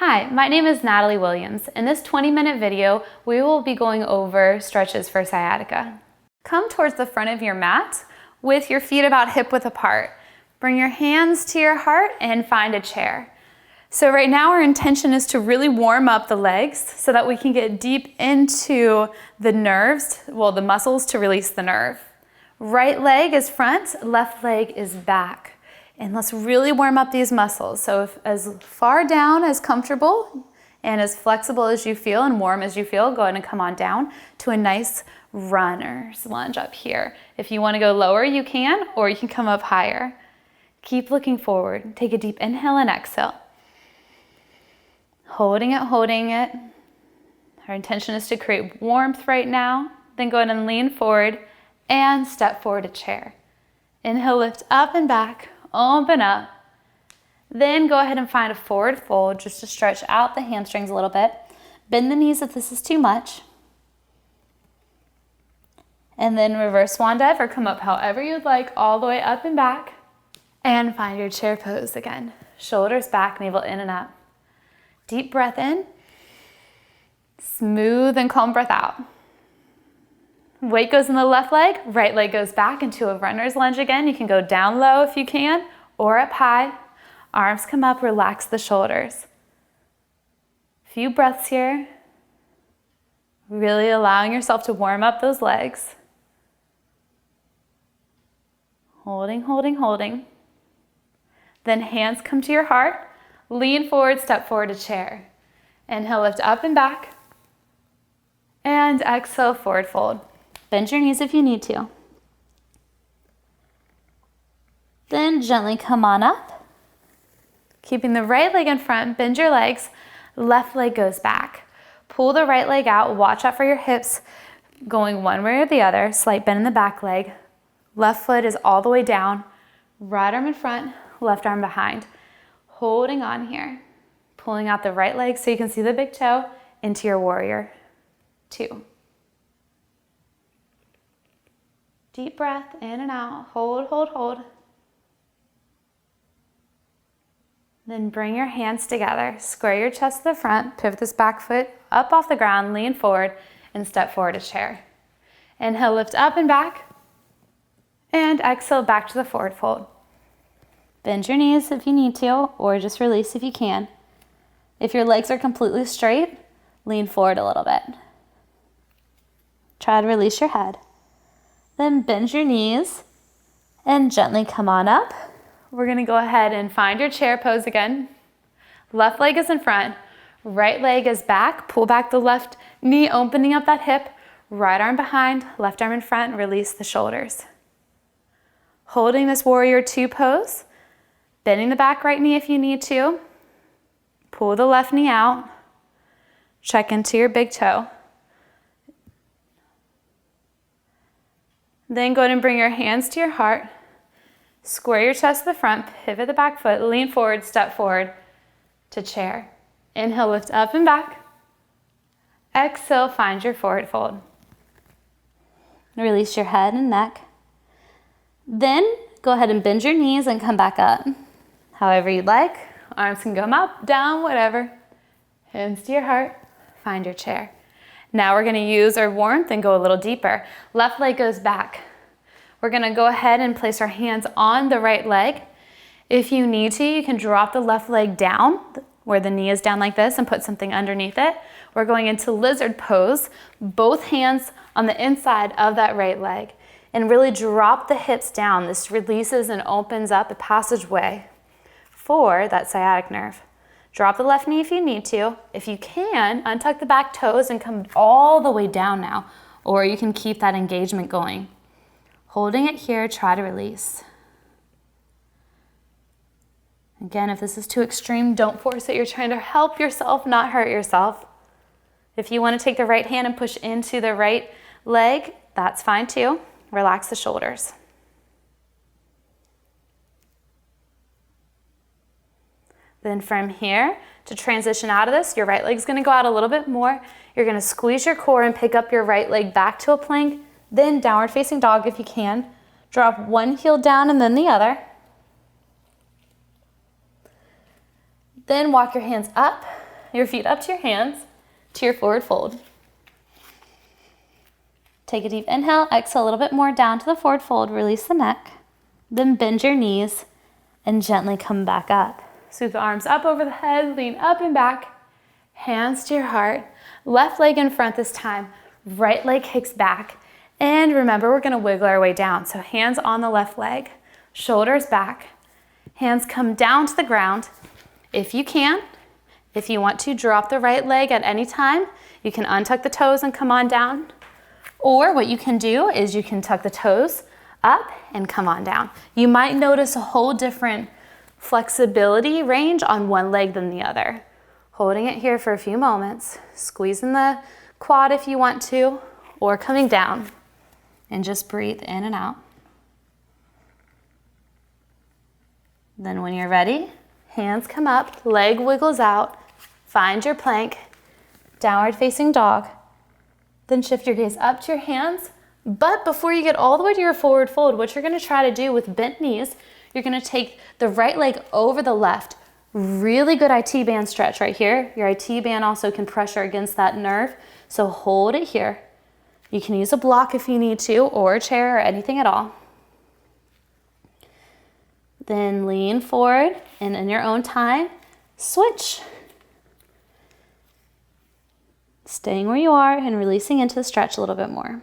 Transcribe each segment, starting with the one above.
Hi, my name is Natalie Williams. In this 20-minute video, we will be going over stretches for sciatica. Come towards the front of your mat with your feet about hip-width apart. Bring your hands to your heart and find a chair. So right now our intention is to really warm up the legs so that we can get deep into the nerves, the muscles to release the nerve. Right leg is front, left leg is back. And let's really warm up these muscles. So as far down as comfortable and as flexible as you feel and warm as you feel, go ahead and come on down to a nice runner's lunge up here. If you want to go lower, you can, or you can come up higher. Keep looking forward. Take a deep inhale and exhale. Holding it, holding it. Our intention is to create warmth right now. Then go ahead and lean forward and step forward to chair. Inhale, lift up and back. Open up. Then go ahead and find a forward fold just to stretch out the hamstrings a little bit. Bend the knees if this is too much. And then reverse swan dive or come up however you'd like, all the way up and back. And find your chair pose again. Shoulders back, navel in and up. Deep breath in. Smooth and calm breath out. Weight goes in the left leg, right leg goes back into a runner's lunge again. You can go down low if you can, or up high. Arms come up, relax the shoulders. Few breaths here. Really allowing yourself to warm up those legs. Holding, holding, holding. Then hands come to your heart. Lean forward, step forward to chair. Inhale, lift up and back. And exhale, forward fold. Bend your knees if you need to. Then gently come on up. Keeping the right leg in front, bend your legs. Left leg goes back. Pull the right leg out. Watch out for your hips going one way or the other. Slight bend in the back leg. Left foot is all the way down. Right arm in front, left arm behind. Holding on here. Pulling out the right leg so you can see the big toe into your warrior 2. Deep breath in and out. Hold, hold, hold. Then bring your hands together. Square your chest to the front. Pivot this back foot up off the ground. Lean forward and step forward to chair. Inhale, lift up and back. And exhale, back to the forward fold. Bend your knees if you need to, or just release if you can. If your legs are completely straight, lean forward a little bit. Try to release your head. Then bend your knees and gently come on up. We're gonna go ahead and find your chair pose again. Left leg is in front, right leg is back. Pull back the left knee, opening up that hip. Right arm behind, left arm in front, release the shoulders. Holding this warrior 2 pose, bending the back right knee if you need to. Pull the left knee out. Check into your big toe. Then go ahead and bring your hands to your heart. Square your chest to the front, pivot the back foot, lean forward, step forward to chair. Inhale, lift up and back. Exhale, find your forward fold. Release your head and neck. Then go ahead and bend your knees and come back up. However you'd like. Arms can come up, down, whatever. Hands to your heart, find your chair. Now we're gonna use our warmth and go a little deeper. Left leg goes back. We're gonna go ahead and place our hands on the right leg. If you need to, you can drop the left leg down where the knee is down like this and put something underneath it. We're going into lizard pose, both hands on the inside of that right leg, and really drop the hips down. This releases and opens up a passageway for that sciatic nerve. Drop the left knee if you need to. If you can, untuck the back toes and come all the way down now, or you can keep that engagement going. Holding it here, try to release. Again, if this is too extreme, don't force it. You're trying to help yourself, not hurt yourself. If you want to take the right hand and push into the right leg, that's fine too. Relax the shoulders. Then from here, to transition out of this, your right leg's gonna go out a little bit more. You're gonna squeeze your core and pick up your right leg back to a plank, then downward facing dog if you can. Drop one heel down and then the other. Then walk your hands up your feet up to your hands, to your forward fold. Take a deep inhale, exhale a little bit more down to the forward fold, release the neck. Then bend your knees and gently come back up. Scoop the arms up over the head, lean up and back, hands to your heart. Left leg in front this time, right leg kicks back. And remember, we're gonna wiggle our way down. So hands on the left leg, shoulders back, hands come down to the ground. If you can, if you want to drop the right leg at any time, you can untuck the toes and come on down. Or what you can do is you can tuck the toes up and come on down. You might notice a whole different flexibility range on one leg than the other. Holding it here for a few moments, squeezing the quad if you want to, or coming down, and just breathe in and out. Then when you're ready, hands come up, leg wiggles out, find your plank, downward facing dog. Then shift your gaze up to your hands. But before you get all the way to your forward fold, what you're gonna try to do with bent knees, you're gonna take the right leg over the left. Really good IT band stretch right here. Your IT band also can pressure against that nerve, so hold it here. You can use a block if you need to, or a chair, or anything at all. Then lean forward, and in your own time, switch. Staying where you are and releasing into the stretch a little bit more.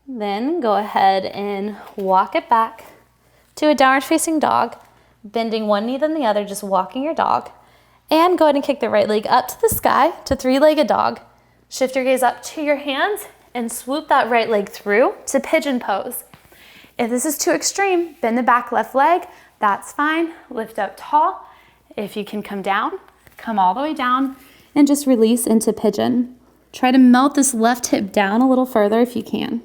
Then go ahead and walk it back to a downward facing dog, bending one knee then the other, just walking your dog. And go ahead and kick the right leg up to the sky to three-legged dog. Shift your gaze up to your hands and swoop that right leg through to pigeon pose. If this is too extreme, bend the back left leg. That's fine. Lift up tall. If you can come down, come all the way down and just release into pigeon. Try to melt this left hip down a little further if you can.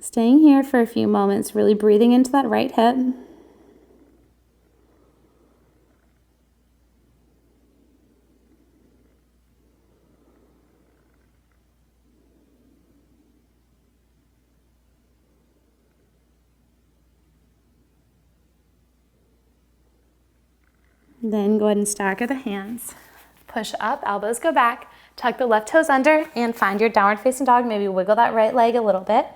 Staying here for a few moments, really breathing into that right hip. Then go ahead and stagger the hands. Push up, elbows go back, tuck the left toes under, and find your downward facing dog. Maybe wiggle that right leg a little bit.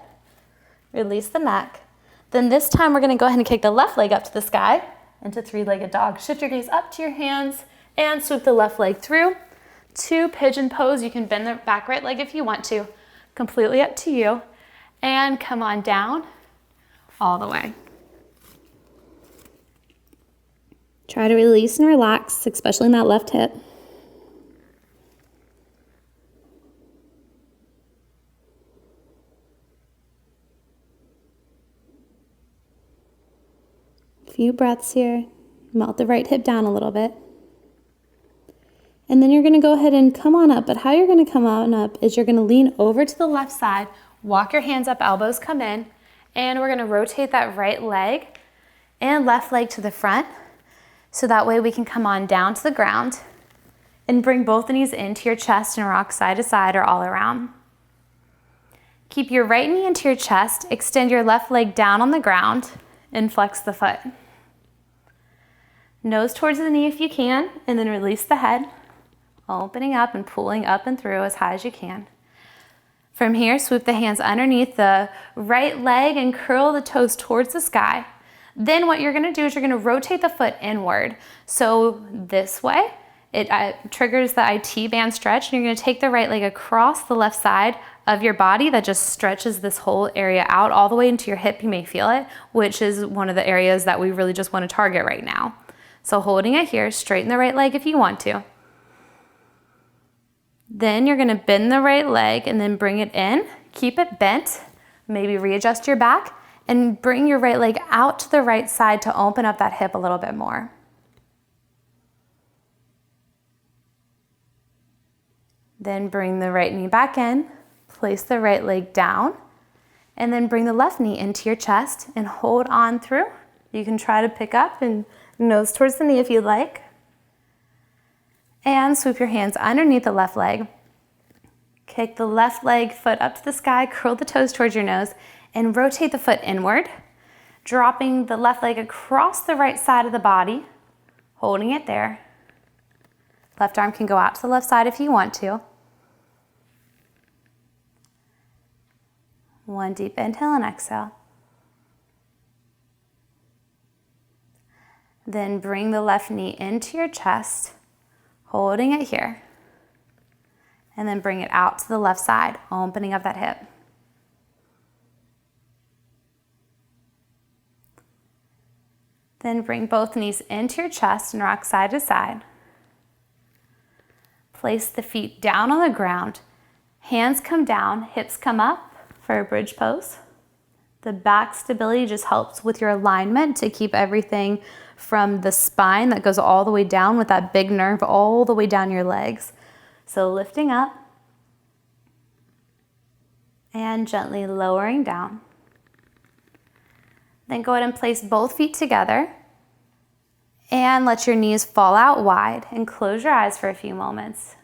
Release the neck. Then this time we're gonna go ahead and kick the left leg up to the sky into three-legged dog. Shift your gaze up to your hands and swoop the left leg through to pigeon pose. You can bend the back right leg if you want to. Completely up to you. And come on down all the way. Try to release and relax, especially in that left hip. A few breaths here. Melt the right hip down a little bit. And then you're gonna go ahead and come on up, but how you're gonna come on up is you're gonna lean over to the left side, walk your hands up, elbows come in, and we're gonna rotate that right leg and left leg to the front. So that way we can come on down to the ground and bring both knees into your chest and rock side to side or all around. Keep your right knee into your chest, extend your left leg down on the ground and flex the foot. Nose towards the knee if you can, and then release the head, opening up and pulling up and through as high as you can. From here, swoop the hands underneath the right leg and curl the toes towards the sky. Then what you're gonna do is you're gonna rotate the foot inward. So this way, it triggers the IT band stretch, and you're gonna take the right leg across the left side of your body. That just stretches this whole area out all the way into your hip. You may feel it, which is one of the areas that we really just wanna target right now. So holding it here, straighten the right leg if you want to. Then you're gonna bend the right leg and then bring it in. Keep it bent, maybe readjust your back, and bring your right leg out to the right side to open up that hip a little bit more. Then bring the right knee back in, place the right leg down, and then bring the left knee into your chest and hold on through. You can try to pick up and nose towards the knee if you'd like. And swoop your hands underneath the left leg. Kick the left leg foot up to the sky, curl the toes towards your nose, and rotate the foot inward, dropping the left leg across the right side of the body, holding it there. Left arm can go out to the left side if you want to. One deep inhale and exhale. Then bring the left knee into your chest, holding it here. And then bring it out to the left side, opening up that hip. Then bring both knees into your chest and rock side to side. Place the feet down on the ground. Hands come down, hips come up for a bridge pose. The back stability just helps with your alignment to keep everything from the spine that goes all the way down with that big nerve all the way down your legs. So lifting up and gently lowering down. Then go ahead and place both feet together and let your knees fall out wide and close your eyes for a few moments.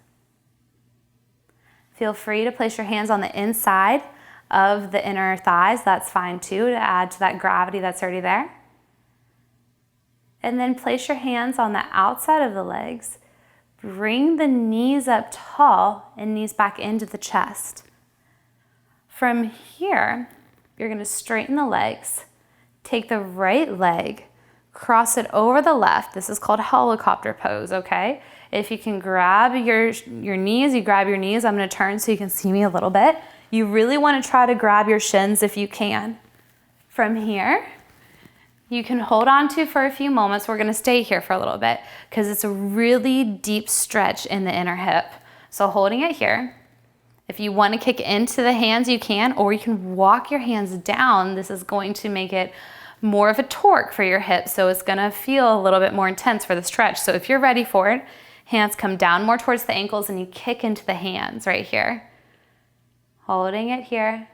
Feel free to place your hands on the inside of the inner thighs. That's fine too, to add to that gravity that's already there. And then place your hands on the outside of the legs. Bring the knees up tall and knees back into the chest. From here, you're going to straighten the legs. Take the right leg, cross it over the left. This is called helicopter pose, okay? If you can grab your knees, you grab your knees. I'm going to turn so you can see me a little bit. You really want to try to grab your shins if you can. From here, you can hold on to for a few moments. We're going to stay here for a little bit because it's a really deep stretch in the inner hip. So holding it here. If you want to kick into the hands, you can, or you can walk your hands down. This is going to make it more of a torque for your hips, so it's going to feel a little bit more intense for the stretch. So if you're ready for it, hands come down more towards the ankles and you kick into the hands right here. Holding it here.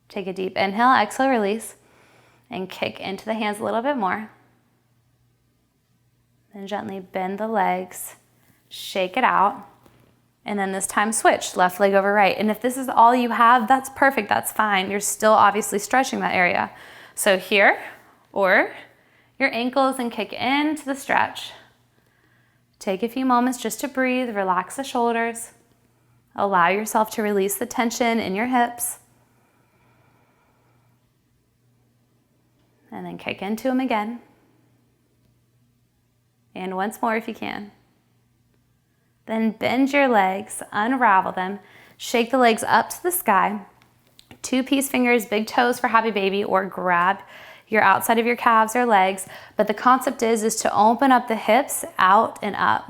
Take a deep inhale, exhale, release, and kick into the hands a little bit more. Then gently bend the legs, shake it out. And then this time switch, left leg over right. And if this is all you have, that's perfect, that's fine. You're still obviously stretching that area. So here, or your ankles and kick into the stretch. Take a few moments just to breathe, relax the shoulders. Allow yourself to release the tension in your hips. And then kick into them again. And once more if you can. Then bend your legs, unravel them, shake the legs up to the sky. 2 peace fingers, big toes for happy baby, or grab your outside of your calves or legs. But the concept is to open up the hips out and up.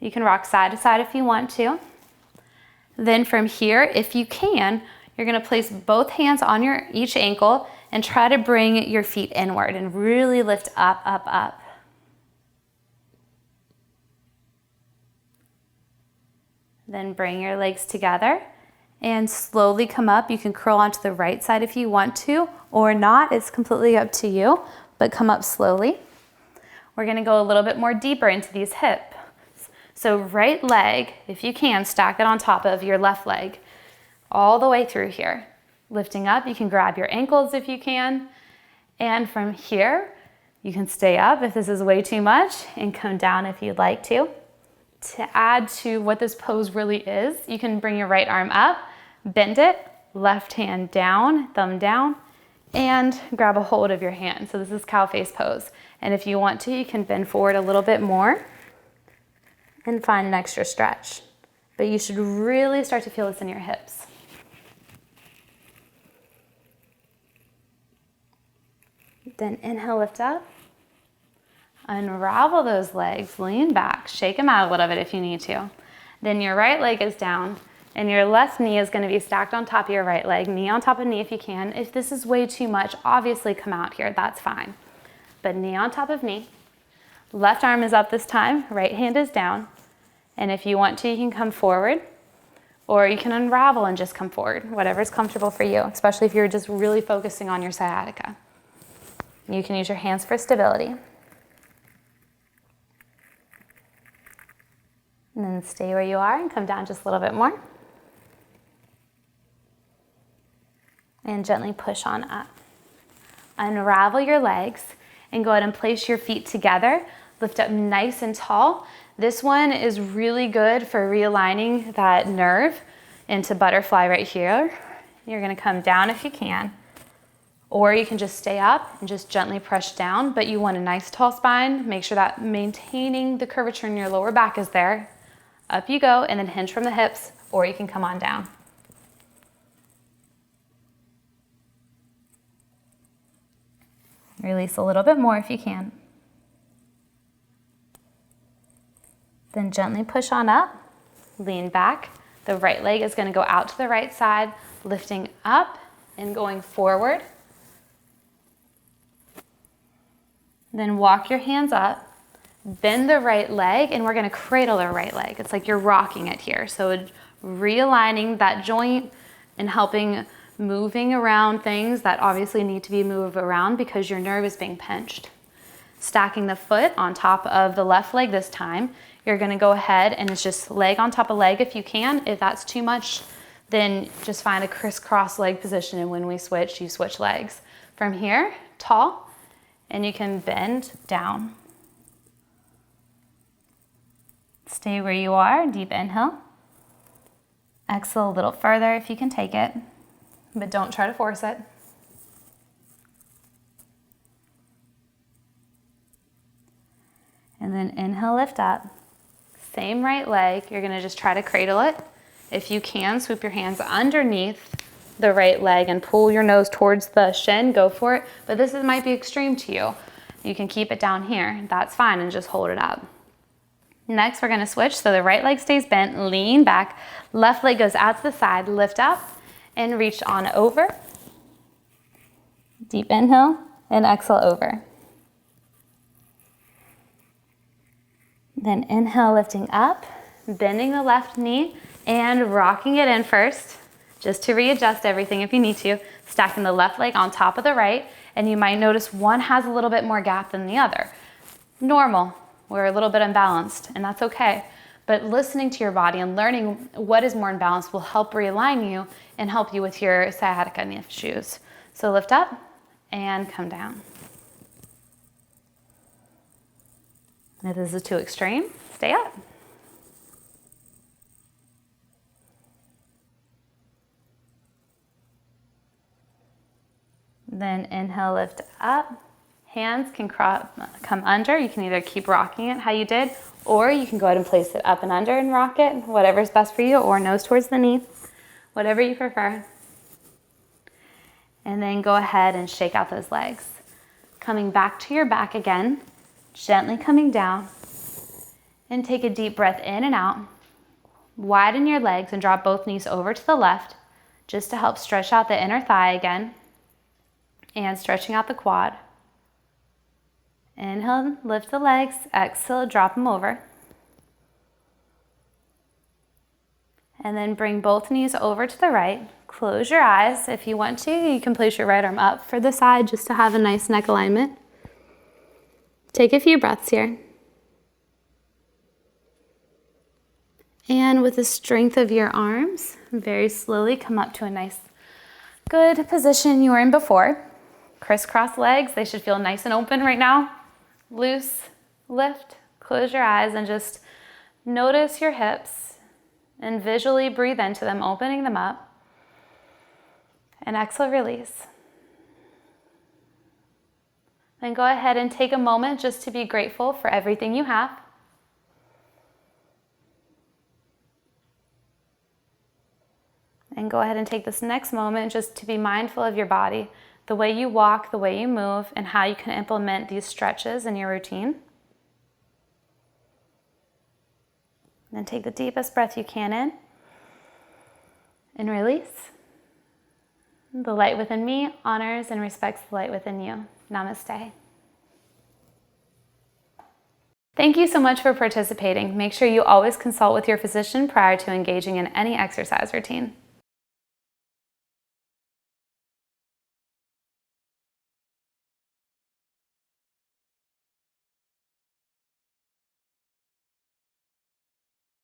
You can rock side to side if you want to. Then from here, if you can, you're going to place both hands on each ankle and try to bring your feet inward and really lift up, up, up. Then bring your legs together and slowly come up. You can curl onto the right side if you want to or not. It's completely up to you, but come up slowly. We're going to go a little bit more deeper into these hips. So right leg, if you can, stack it on top of your left leg all the way through here. Lifting up, you can grab your ankles if you can. And from here, you can stay up if this is way too much and come down if you'd like to. To add to what this pose really is, you can bring your right arm up, bend it, left hand down, thumb down, and grab a hold of your hand. So this is cow face pose. And if you want to, you can bend forward a little bit more and find an extra stretch. But you should really start to feel this in your hips. Then inhale, lift up. Unravel those legs, lean back, shake them out a little bit if you need to. Then your right leg is down and your left knee is going to be stacked on top of your right leg, knee on top of knee if you can. If this is way too much, obviously come out here, that's fine. But knee on top of knee. Left arm is up this time, right hand is down. And if you want to, you can come forward or you can unravel and just come forward, whatever's comfortable for you, especially if you're just really focusing on your sciatica. You can use your hands for stability. And then stay where you are and come down just a little bit more. And gently push on up. Unravel your legs and go ahead and place your feet together. Lift up nice and tall. This one is really good for realigning that nerve into butterfly right here. You're gonna come down if you can, or you can just stay up and just gently press down, but you want a nice tall spine. Make sure that maintaining the curvature in your lower back is there. Up you go, and then hinge from the hips, or you can come on down. Release a little bit more if you can. Then gently push on up, lean back. The right leg is going to go out to the right side, lifting up and going forward. Then walk your hands up, bend the right leg, and we're going to cradle the right leg. It's like you're rocking it here. So realigning that joint and helping moving around things that obviously need to be moved around because your nerve is being pinched. Stacking the foot on top of the left leg this time. You're gonna go ahead and it's just leg on top of leg if you can. If that's too much, then just find a crisscross leg position, and when we switch, you switch legs. From here, tall, and you can bend down. Stay where you are, deep inhale. Exhale a little further if you can take it, but don't try to force it. And then inhale, lift up. Same right leg, you're gonna just try to cradle it. If you can, swoop your hands underneath the right leg and pull your nose towards the shin, go for it. But this might be extreme to you. You can keep it down here, that's fine, and just hold it up. Next, we're gonna switch, so the right leg stays bent, lean back, left leg goes out to the side, lift up, and reach on over. Deep inhale, and exhale over. Then inhale, lifting up, bending the left knee, and rocking it in first, just to readjust everything if you need to. Stacking the left leg on top of the right, and you might notice one has a little bit more gap than the other. Normal, we're a little bit unbalanced, and that's okay. But listening to your body and learning what is more imbalanced will help realign you and help you with your sciatica issues. So lift up and come down. If this is too extreme, stay up. Then inhale, lift up. Hands can come under. You can either keep rocking it how you did, or you can go ahead and place it up and under and rock it, whatever's best for you, or nose towards the knee, whatever you prefer. And then go ahead and shake out those legs. Coming back to your back again, gently coming down, and take a deep breath in and out. Widen your legs and drop both knees over to the left, just to help stretch out the inner thigh again, and stretching out the quad. Inhale, lift the legs, exhale, drop them over. And then bring both knees over to the right. Close your eyes. If you want to, you can place your right arm up for the side just to have a nice neck alignment. Take a few breaths here. And with the strength of your arms, very slowly come up to a nice, good position you were in before. Crisscross legs, they should feel nice and open right now. Loose, lift, close your eyes, and just notice your hips and visually breathe into them, opening them up. And exhale, release. Then go ahead and take a moment just to be grateful for everything you have. And go ahead and take this next moment just to be mindful of your body, the way you walk, the way you move, and how you can implement these stretches in your routine. Then take the deepest breath you can in and release. The light within me honors and respects the light within you. Namaste. Thank you so much for participating. Make sure you always consult with your physician prior to engaging in any exercise routine.